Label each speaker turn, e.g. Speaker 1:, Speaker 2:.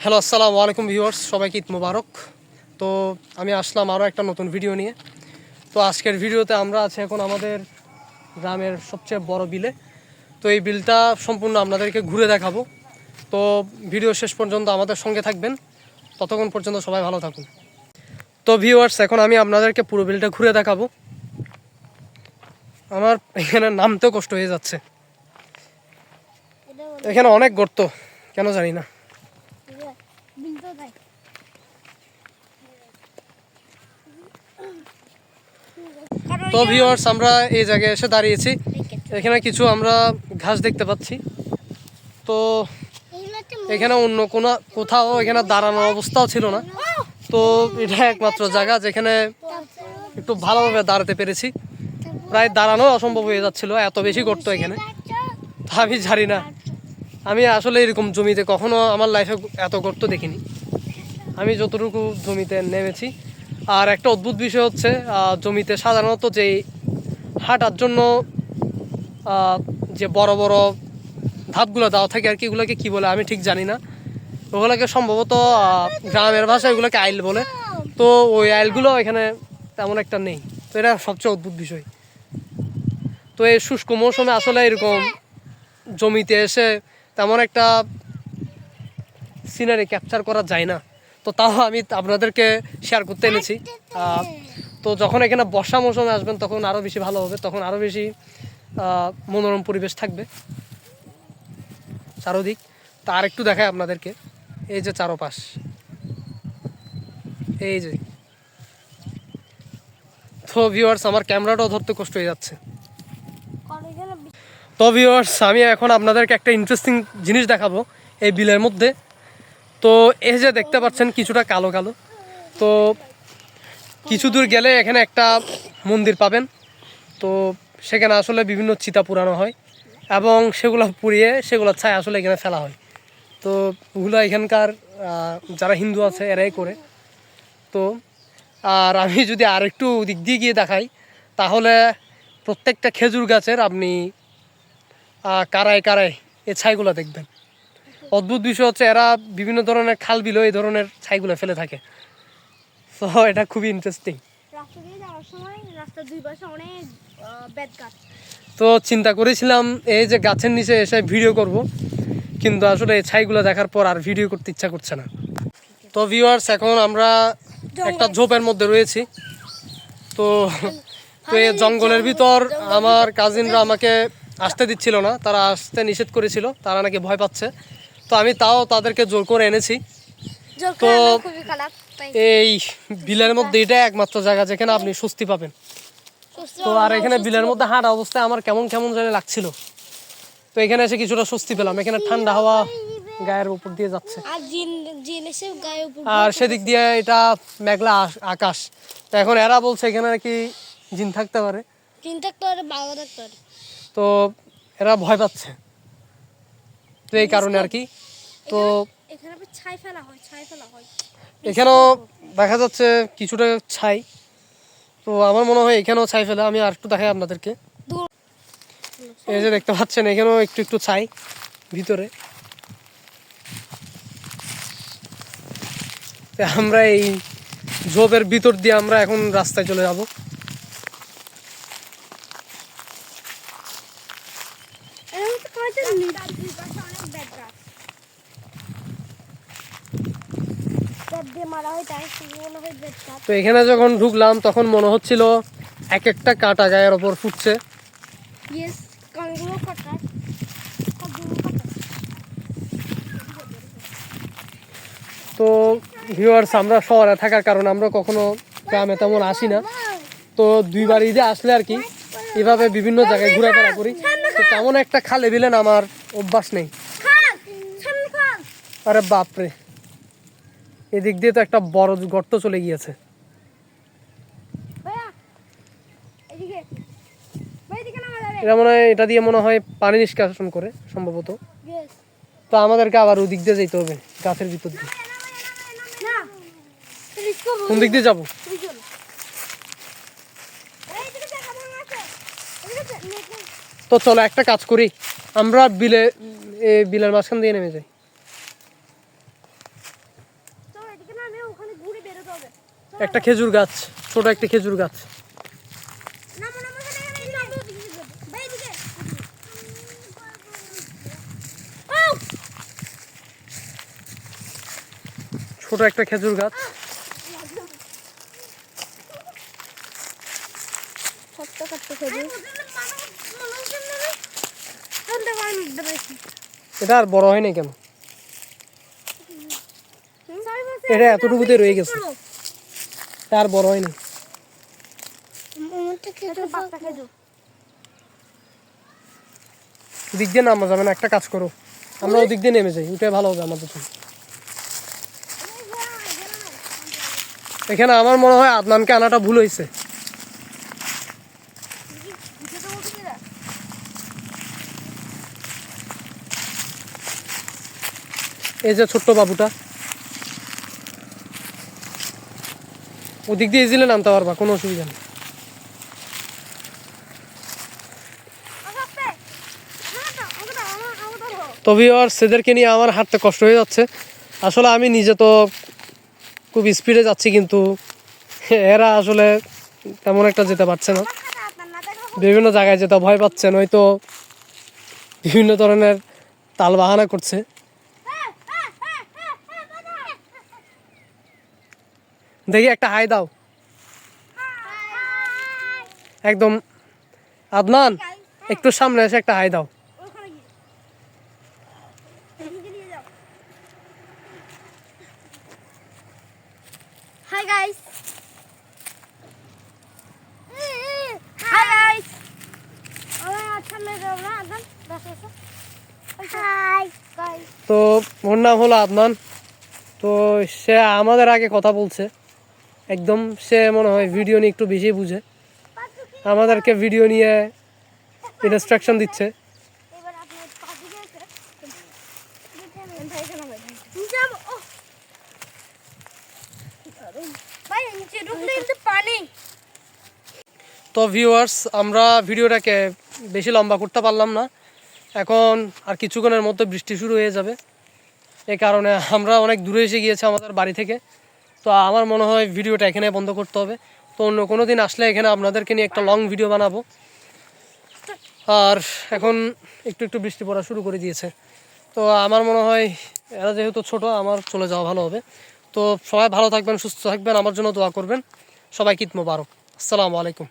Speaker 1: Hello, আসসালামু আলাইকুম viewers, সবাইকে ঈদ মোবারক। তো আমি আসলাম আরও একটা নতুন ভিডিও নিয়ে। তো আজকের ভিডিওতে আমরা আছি এখন আমাদের গ্রামের সবচেয়ে বড় বিলে। তো এই বিলটা সম্পূর্ণ আপনাদেরকে ঘুরে দেখাবো। তো ভিডিও শেষ পর্যন্ত আমাদের সঙ্গে থাকবেন, ততক্ষণ পর্যন্ত সবাই ভালো থাকুন। তো ভিউয়ার্স, এখন আমি আপনাদেরকে পুরো বিলটা ঘুরে দেখাবো। আমার এখানে নামতেও কষ্ট হয়ে যাচ্ছে, এখানে অনেক গর্ত, কেন জানি না। তো ভিউয়ার্স, আমরা এই জায়গায় এসে দাঁড়িয়েছি। এখানে কিছু আমরা ঘাস দেখতে পাচ্ছি। তো এখানে অন্য কোথাও এখানে দাঁড়ানোর অবস্থাও ছিল না। তো এটা একমাত্র জায়গা যেখানে একটু ভালোভাবে দাঁড়াতে পেরেছি। প্রায় দাঁড়ানো অসম্ভব হয়ে যাচ্ছিল, এত বেশি গর্ত এখানে। তা আমি জানি না, আমি আসলে এরকম জমিতে কখনো আমার লাইফে এত গর্ত দেখিনি। আমি যতটুকু জমিতে নেমেছি। আর একটা অদ্ভুত বিষয় হচ্ছে, জমিতে সাধারণত যেই হাঁটার জন্য যে বড় বড় ধাপগুলো দেওয়া থাকে আর কি, এগুলোকে কী বলে আমি ঠিক জানি না। ওগুলোকে সম্ভবত গ্রামের ভাষায় ওগুলোকে আইল বলে। তো ওই আইলগুলো এখানে তেমন একটা নেই। তো এটা সবচেয়ে অদ্ভুত বিষয়। তো এই শুষ্ক মৌসুমে আসলে এরকম জমিতে এসে তেমন একটা সিনারি ক্যাপচার করা যায় না। তো তাও আমি আপনাদেরকে শেয়ার করতে এনেছি। তো যখন এখানে বর্ষা মৌসুমে আসবেন তখন আরও বেশি ভালো হবে, তখন আরও বেশি মনোরম পরিবেশ থাকবে চারোদিক। তা আর একটু দেখায় আপনাদেরকে, এই যে চারোপাশ, এই যে। তো ভিউয়ার্স, আমার ক্যামেরাটাও ধরতে কষ্ট হয়ে যাচ্ছে। তো ভিউয়ার্স, আমি এখন আপনাদেরকে একটা ইন্টারেস্টিং জিনিস দেখাবো এই বিলের মধ্যে। তো এই যে দেখতে পাচ্ছেন কিছুটা কালো কালো, তো কিছু দূর গেলে এখানে একটা মন্দির পাবেন। তো সেখানে আসলে বিভিন্ন চিতা পুরানো হয় এবং সেগুলো পুড়িয়ে সেগুলোর ছাই আসলে এখানে ফেলা হয়। তো ওগুলো এখানকার যারা হিন্দু আছে এরাই করে। তো আর আমি যদি আরেকটু দিক দিয়ে গিয়ে দেখাই, তাহলে প্রত্যেকটা খেজুর গাছের আপনি কারায় কারায় এই ছাইগুলো দেখবেন। অদ্ভুত বিষয় হচ্ছে, এরা বিভিন্ন ধরনের খাল বিলো এই ধরনের ছাইগুলো ফেলে থাকে। তো এটা খুবই ইন্টারেস্টিং। তো চিন্তা করেছিলাম এই যে গাছের নিচে এসে ভিডিও করব, কিন্তু আসলে এই ছাইগুলো দেখার পর আর ভিডিও করতে ইচ্ছা করছে না। তো ভিউয়ার্স, এখন আমরা একটা ঝোপের মধ্যে রয়েছি। তো এই জঙ্গলের ভিতর আমার কাজিনরা আমাকে আসতে দিচ্ছিল না, তারা আসতে নিষেধ করেছিল, তারা নাকি ভয় পাচ্ছে। তো আমি তাও তাদেরকে জোর করে এনেছি। তো এই বিলের মধ্যে এটা একমাত্র জায়গা যেখানে আপনি স্বস্তি পাবেন। তো আর এখানে বিলের মধ্যে হাঁটা অবস্থায় আমার কেমন কেমন যেন লাগছিল। তো এখানে এসে কিছুটা স্বস্তি পেলাম, এখানে ঠান্ডা হাওয়া গায়ের উপর দিয়ে যাচ্ছে। আর সেদিক দিয়ে এটা মেঘলা আকাশ। তো এখন এরা বলছে এখানে নাকি জিন থাকতে পারে, তো এরা ভয় পাচ্ছে। তো এই কারণে আর কি। তো এখানেও দেখা যাচ্ছে কিছুটা ছাই। তো আমার মনে হয় এখানেও ছাই ফেলে। আমি আর একটু দেখাই আপনাদেরকে। এই যে দেখতে পাচ্ছেন, এখানেও একটু একটু ছাই ভিতরে। আমরা এই ঝোপের ভিতর দিয়ে আমরা এখন রাস্তায় চলে যাব। তো এখানে যখন ঢুকলাম তখন মনে হচ্ছিল এক একটা কাঁটা গায়ের ওপর ফুটছে। তো ভিউয়ার্স, আমরা শহরে থাকার কারণে আমরা কখনো গ্রামে তেমন আসি না। তো দুইবার ঈদে আসলে আর কি এভাবে বিভিন্ন জায়গায় ঘোরাফেরা করি। তো তেমন একটা খালে বিলেন আমার অভ্যাস নেই। আরে বাপরে, এদিক দিয়ে তো একটা বড় গর্ত চলে গিয়েছে। এটা মনে হয়, এটা দিয়ে মনে হয় পানি নিষ্কাশন করে সম্ভবত। তো আমাদেরকে আবার ওই দিক দিয়ে যেতে হবে, গাছের ভিতর দিয়ে। কোন দিক দিয়ে যাবো? তো চলো একটা কাজ করি, আমরা বিলের মাঝখান দিয়ে নেমে যাই। একটা খেজুর গাছ, ছোট একটা খেজুর গাছ। ছোট একটা খেজুর গাছ। এটা আর বড় হয়নি কেন? এটা এতটুকুতে রয়ে গেছে, আর বড় হয়নি। দিক দিয়ে নামা যাবে না, একটা কাজ করো, আমরা ওদিক দিয়ে নেমে যাই, ওটাই ভালো হবে আমাদের জন্য। এখানে আমার মনে হয় আদনানকে আনাটা ভুল হয়েছে। এই যে ছোট্ট বাবুটা, ওদিক দিয়ে ইজিলে নামতে পারবা, কোনো অসুবিধা নেই। তো ভিউয়ার্স, এদেরকে নিয়ে আমার হাঁটতে কষ্ট হয়ে যাচ্ছে। আসলে আমি নিজে তো খুব স্পিডে যাচ্ছি, কিন্তু এরা আসলে তেমন একটা যেতে পারছে না। বিভিন্ন জায়গায় যেতে ভয় পাচ্ছে, নয়তো বিভিন্ন ধরনের তাল বাহানা করছে। দেখি একটা হাই দাও একদম। আদনান, একটু সামনে এসে একটা হাই দাও।
Speaker 2: Hi guys. Hi guys. Hi guys.
Speaker 1: তো ওর নাম হলো আদনান। তো সে আমাদের আগে কথা বলছে, একদম সে মনে হয় ভিডিও নিয়ে একটু বেশি বুঝে, আমাদেরকে ভিডিও নিয়ে ইনস্ট্রাকশন দিচ্ছে। তো ভিউয়ার্স, আমরা ভিডিওটাকে বেশি লম্বা করতে পারলাম না, এখন আর কিছুক্ষণের মধ্যে বৃষ্টি শুরু হয়ে যাবে। এই কারণে আমরা অনেক দূরে এসে গিয়েছি আমাদের বাড়ি থেকে। তো আমার মনে হয় ভিডিওটা এখানে বন্ধ করতে হবে। তো অন্য কোনো দিন আসলে এখানে আপনাদেরকে নিয়ে একটা লং ভিডিও বানাবো। আর এখন একটু একটু বৃষ্টি পড়া শুরু করে দিয়েছে। তো আমার মনে হয় এরা যেহেতু ছোট, আমার চলে যাওয়া ভালো হবে। তো সবাই ভালো থাকবেন, সুস্থ থাকবেন, আমার জন্য দোয়া করবেন। সবাইকে ঈদ মোবারক। আসসালামু আলাইকুম।